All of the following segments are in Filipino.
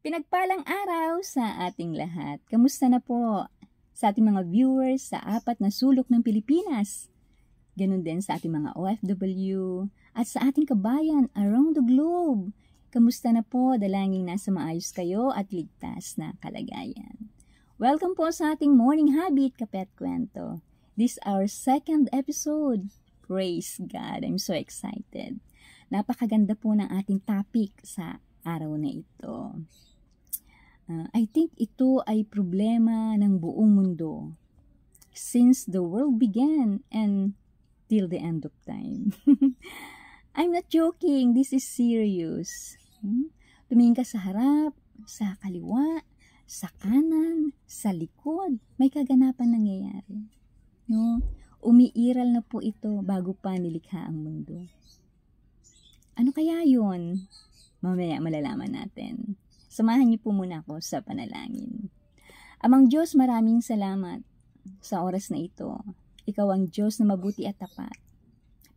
Pinagpalang araw sa ating lahat. Kamusta na po sa ating mga viewers sa 4 na sulok ng Pilipinas? Ganun din sa ating mga OFW at sa ating kabayan around the globe. Kamusta na po? Dalangin nasa maayos kayo at ligtas na kalagayan. Welcome po sa ating Morning Habit, Kape at Kwento. This is our 2nd episode. Praise God! I'm so excited. Napakaganda po ng ating topic sa araw na ito. I think ito ay problema ng buong mundo since the world began and till the end of time. I'm not joking, this is serious. Tumingin ka sa harap, sa kaliwa, sa kanan, sa likod, may kaganapan nangyayari. No? Umiiral na po ito bago pa nilikha ang mundo. Ano kaya yun? Mamaya malalaman natin. Samahan niyo po muna ako sa panalangin. Amang Diyos, maraming salamat sa oras na ito. Ikaw ang Diyos na mabuti at tapat.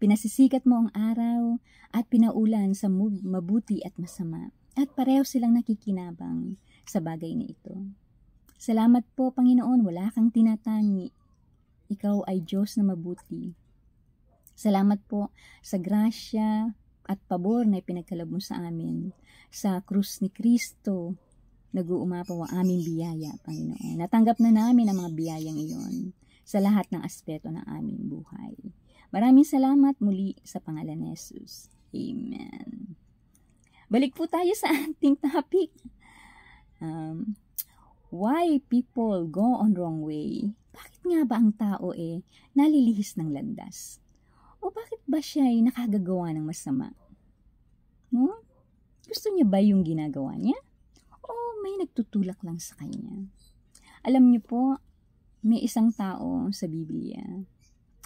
Pinasisikat mo ang araw at pinaulan sa mabuti at masama. At pareho silang nakikinabang sa bagay na ito. Salamat po, Panginoon, wala kang tinatangi. Ikaw ay Diyos na mabuti. Salamat po sa grasya at pabor na ipinagkaloob mo sa amin. Sa krus ni Kristo, nag-uumapaw ang aming biyaya, Panginoon. Natanggap na namin ang mga biyayang iyon sa lahat ng aspeto ng aming buhay. Maraming salamat muli sa pangalan ni Jesus. Amen. Balik po tayo sa ating topic. Why people go on wrong way? Bakit nga ba ang tao nalilihis ng landas? O bakit ba siya ay nakagagawa ng masama? No? Gusto niya ba yung ginagawa niya? O may nagtutulak lang sa kanya? Alam niyo po, may isang tao sa Biblia,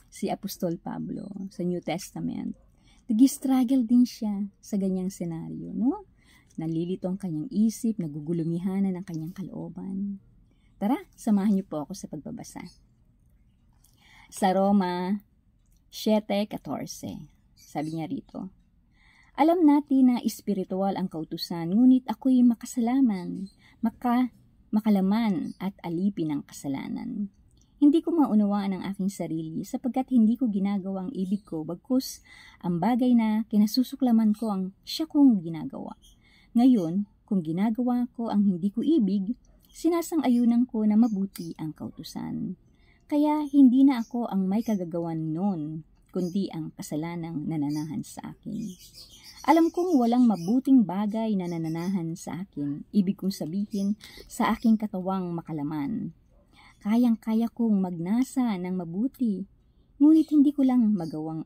si Apostol Pablo, sa New Testament. Nag-struggle din siya sa ganyang senaryo. No? Nalilito ang kanyang isip, nagugulumihanan ang kanyang kalooban. Tara, samahan niyo po ako sa pagbabasa. Sa Roma 7:14, sabi niya rito, alam natin na espiritual ang kautusan, ngunit ako'y makalaman at alipin ng kasalanan. Hindi ko maunawaan ang aking sarili sapagkat hindi ko ginagawa ang ibig ko, bagkus ang bagay na kinasusuklaman ko ang siya kong ginagawa. Ngayon, kung ginagawa ko ang hindi ko ibig, sinasang-ayunan ko na mabuti ang kautusan. Kaya hindi na ako ang may kagagawan noon, kundi ang kasalanang nananahan sa akin. Alam kong walang mabuting bagay na nananahan sa akin, ibig kong sabihin sa aking katawang makalaman. Kayang-kaya kong magnasa ng mabuti, ngunit hindi ko lang magawang,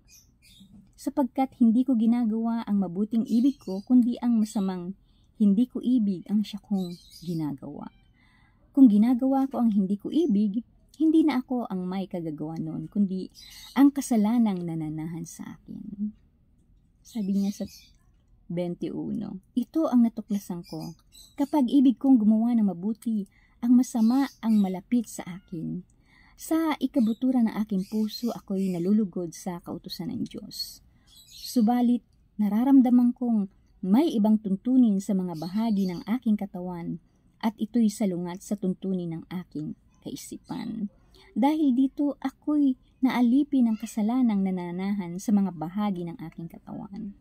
sapagkat hindi ko ginagawa ang mabuting ibig ko, kundi ang masamang hindi ko ibig ang siya kong ginagawa. Kung ginagawa ko ang hindi ko ibig, hindi na ako ang may kagagawa noon, kundi ang kasalanang nananahan sa akin. Sabi niya sa 21, ito ang natuklasan ko. Kapag ibig kong gumawa ng mabuti, ang masama ang malapit sa akin. Sa ikabuturan ng aking puso, ako'y nalulugod sa kautusan ng Diyos. Subalit, nararamdaman kong may ibang tuntunin sa mga bahagi ng aking katawan at ito'y salungat sa tuntunin ng aking kaisipan. Dahil dito, ako'y naalipin ng kasalanang nananahan sa mga bahagi ng aking katawan.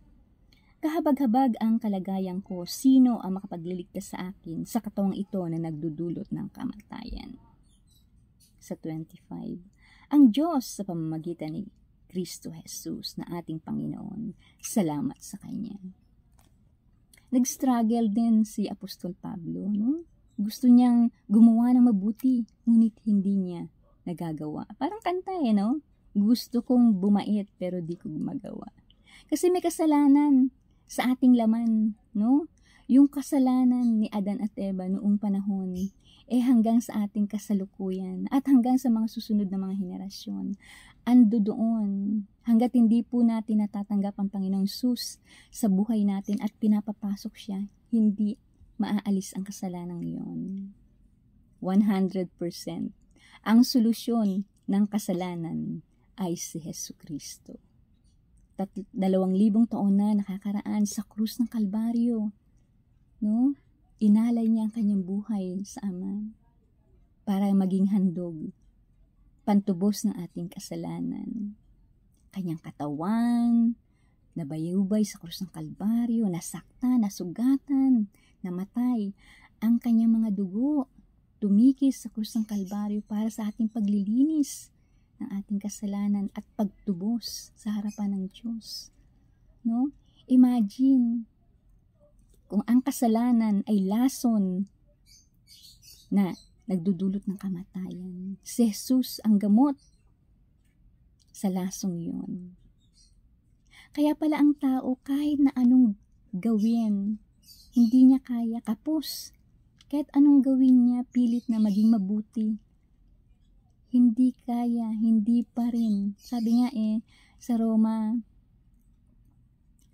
Kahabag-habag ang kalagayan ko, sino ang makapagliligtas sa akin sa katawang ito na nagdudulot ng kamatayan. Sa 25, ang Diyos sa pamamagitan ni Kristo Jesus na ating Panginoon, salamat sa Kanya. Nag-struggle din si Apostol Pablo, no? Gusto niyang gumawa ng mabuti, ngunit hindi niya nagagawa. Parang kanta no? Gusto kong bumait pero di ko gumagawa. Kasi may kasalanan sa ating laman, no? Yung kasalanan ni Adan at Eva noong panahon, hanggang sa ating kasalukuyan at hanggang sa mga susunod na mga henerasyon. Ando doon, hanggat hindi po natin natatanggap ang Panginoong Sus sa buhay natin at pinapapasok siya, hindi maaalis ang kasalanan iyon. 100%. Ang solusyon ng kasalanan ay si Jesucristo. 2,000 taon na nakakaraan sa krus ng Kalbaryo. No? inalay niya ang kanyang buhay sa Ama para maging handog, pantubos ng ating kasalanan. Kanyang katawan, nabayubay sa krus ng Kalbaryo, nasaktan, nasugatan, namatay. Ang kanyang mga dugo, tumikis sa krus ng Kalbaryo para sa ating paglilinis ng ating kasalanan at pagtubos sa harapan ng Diyos. No? Imagine, kung ang kasalanan ay lason na nagdudulot ng kamatayan, si Jesus ang gamot sa lasong yun. Kaya pala ang tao, kahit na anong gawin, hindi niya kaya, kapos. Kahit anong gawin niya, pilit na maging mabuti. Hindi kaya, hindi pa rin. Sabi nga sa Roma,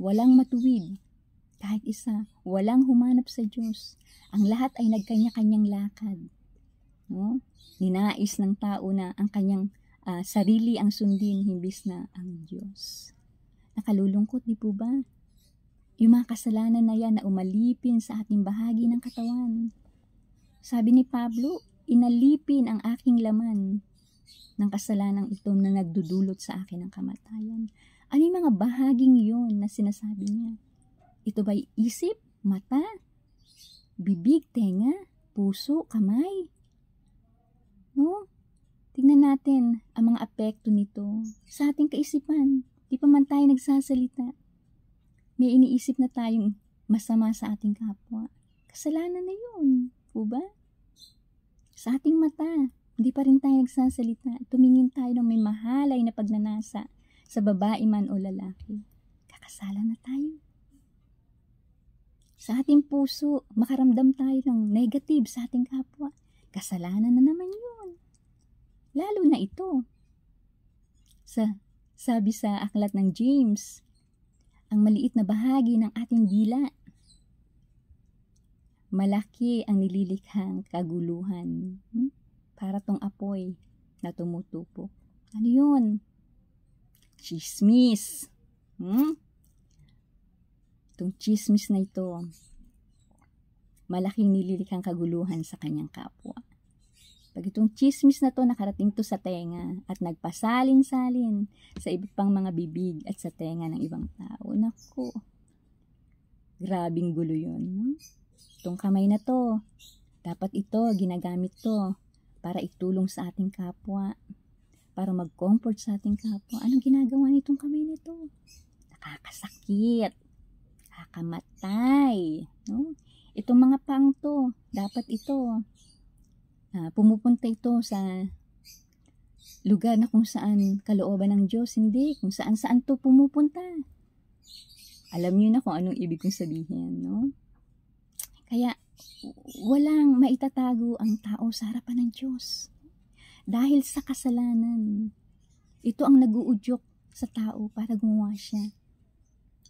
walang matuwid, kahit isa, walang humanap sa Diyos. Ang lahat ay nagkanya-kanyang lakad. No? Ninais ng tao na ang kanyang sarili ang sundin, himbis na ang Diyos. Nakalulungkot, di po ba? Yung mga kasalanan na yan na umalipin sa ating bahagi ng katawan. Sabi ni Pablo, inalipin ang aking laman ng kasalanang ito na nagdudulot sa akin ng kamatayan. Ano yung mga bahaging yun na sinasabi niya? Ito ba'y isip, mata, bibig, tenga, puso, kamay? No? Tingnan natin ang mga apekto nito sa ating kaisipan. Di pa man tayo nagsasalita, may iniisip na tayong masama sa ating kapwa. Kasalanan na yun. Po ba? Sa ating mata, hindi pa rin tayo nagsasalita. Tumingin tayo ng may mahalay na pagnanasa sa babae man o lalaki. Kakasala na tayo. Sa ating puso, makaramdam tayo ng negative sa ating kapwa. Kasalanan na naman yun. Lalo na ito. Sabi sa aklat ng James, ang maliit na bahagi ng ating dila, malaki ang nililikhang kaguluhan. Para tong apoy na tumutupok. Ano yun? Chismis. Itong chismis na ito, malaking nililikhang kaguluhan sa kanyang kapwa. Pag itong chismis na to nakarating to sa tenga at nagpasalin-salin sa iba pang mga bibig at sa tenga ng ibang tao, naku, grabing gulo yun. No? Itong kamay na to, dapat ito, ginagamit to para itulong sa ating kapwa, para mag-comfort sa ating kapwa. Anong ginagawa nitong kamay na to? Nakakasakit, nakakamatay. No? Itong mga pang to, dapat ito, pumupunta ito sa lugar na kung saan kalooban ng Diyos. Hindi, kung saan-saan to pumupunta. Alam niyo na kung anong ibig kong sabihin, no? Kaya, walang maitatago ang tao sa harapan ng Diyos. Dahil sa kasalanan, ito ang nag-uudyok sa tao para gumawa siya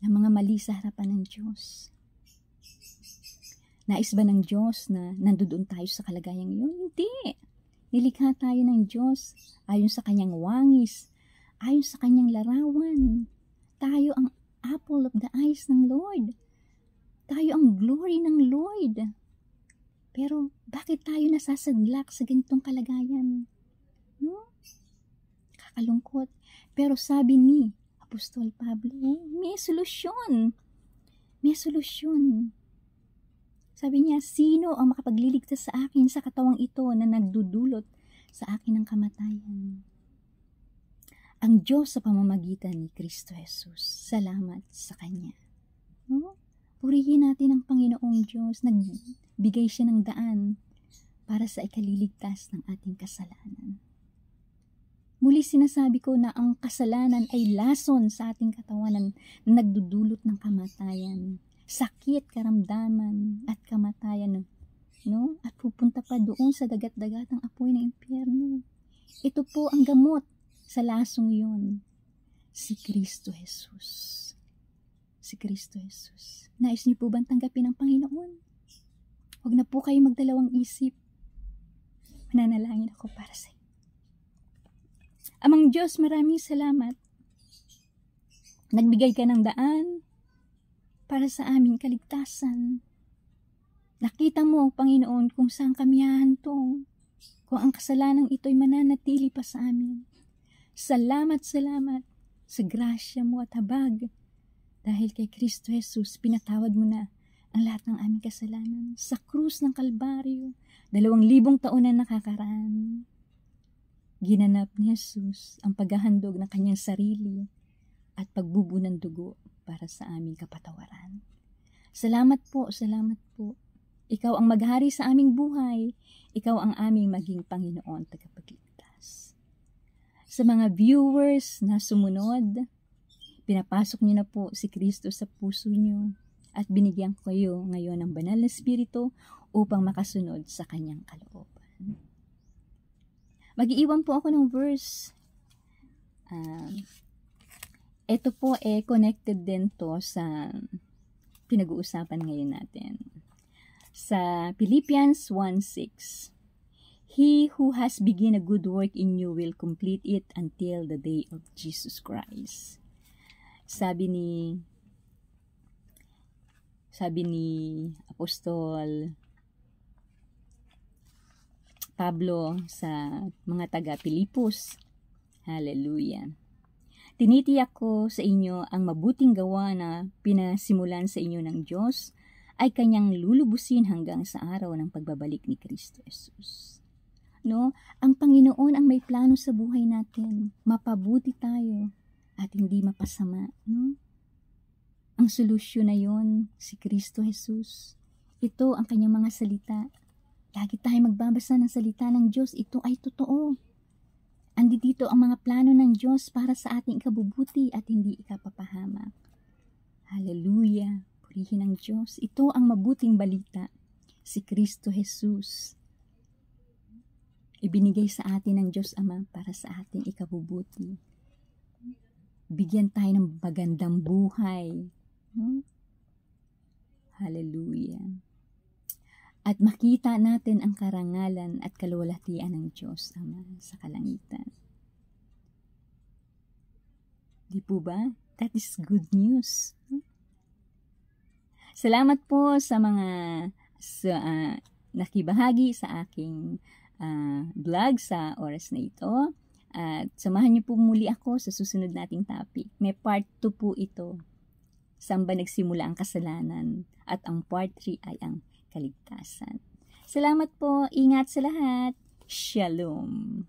ng mga mali sa harapan ng Diyos. Nais ba ng Diyos na nandoon tayo sa kalagayang iyon? Hindi. Nilikha tayo ng Diyos ayon sa kanyang wangis, ayon sa kanyang larawan. Tayo ang apple of the eyes ng Lord. Tayo ang glory ng Lord. Pero bakit tayo nasasadlak sa ganitong kalagayan? No? Kakalungkot. Pero sabi ni Apostol Pablo, may solusyon. May solusyon. Sabi niya, sino ang makapagliligtas sa akin sa katawang ito na nagdudulot sa akin ng kamatayan? Ang Diyos sa pamamagitan ni Kristo Jesus. Salamat sa Kanya. No? Purihin natin ang Panginoong Diyos. Nagbigay siya ng daan para sa ikaliligtas ng ating kasalanan. Muli sinasabi ko na ang kasalanan ay lason sa ating katawan na nagdudulot ng kamatayan. Sakit, karamdaman, at kamatayan, no? At pupunta pa doon sa dagat-dagat ng apoy ng impyerno. Ito po ang gamot sa lasong yun. Si Kristo Jesus. Si Kristo Jesus. Nais niyo po bang tanggapin ang Panginoon? Huwag na po kayo magdalawang isip. Mananalangin ako para sa inyo. Amang Diyos, maraming salamat. Nagbigay ka ng daan para sa aming kaligtasan. Nakita mo, Panginoon, kung saan kami hahantong, kung ang kasalanang ito'y mananatili pa sa amin. Salamat sa grasya mo at habag. Dahil kay Kristo Jesus, pinatawad mo na ang lahat ng aming kasalanan. Sa krus ng Kalbaryo, 2,000 taon na nakakaraan. Ginanap ni Jesus ang paghahandog ng kanyang sarili at pagbubo ng dugo para sa aming kapatawaran. Salamat po. Ikaw ang maghari sa aming buhay. Ikaw ang aming maging Panginoon tagapagligtas. Sa mga viewers na sumunod, pinapasok niyo na po si Kristo sa puso niyo at binigyan ko kayo ngayon ng banal na Espiritu upang makasunod sa kanyang kalooban. Mag-iiwan po ako ng verse. Ito po connected din to sa pinag-uusapan ngayon natin. Sa Philippians 1:6, He who has begun a good work in you will complete it until the day of Jesus Christ. Sabi ni Apostol Pablo sa mga taga-Pilipos. Hallelujah. Tinitiyak ko sa inyo ang mabuting gawa na pinasimulan sa inyo ng Diyos ay kanyang lulubusin hanggang sa araw ng pagbabalik ni Kristo Jesus. No? Ang Panginoon ang may plano sa buhay natin. Mapabuti tayo at hindi mapasama. No? Ang solusyon na yon, si Kristo Jesus. Ito ang kanyang mga salita. Lagi tayo magbabasa ng salita ng Diyos. Ito ay totoo. Andito ang mga plano ng Diyos para sa ating ikabubuti at hindi ikapapahamak. Hallelujah. Purihin ang Diyos. Ito ang mabuting balita. Si Kristo Jesus. Ibinigay sa atin ng Diyos Ama para sa ating ikabubuti. Bigyan tayo ng magandang buhay. No? Hallelujah. At makita natin ang karangalan at kaluwalhatian ng Diyos Ama sa kalangitan. Di po ba? That is good news. Salamat po sa mga nakibahagi sa aking vlog sa oras na ito. At samahan niyo po muli ako sa susunod nating topic. May part 2 po ito. Saan ba nagsimula ang kasalanan? At ang part 3 ay ang kaligtasan. Salamat po. Ingat sa lahat. Shalom.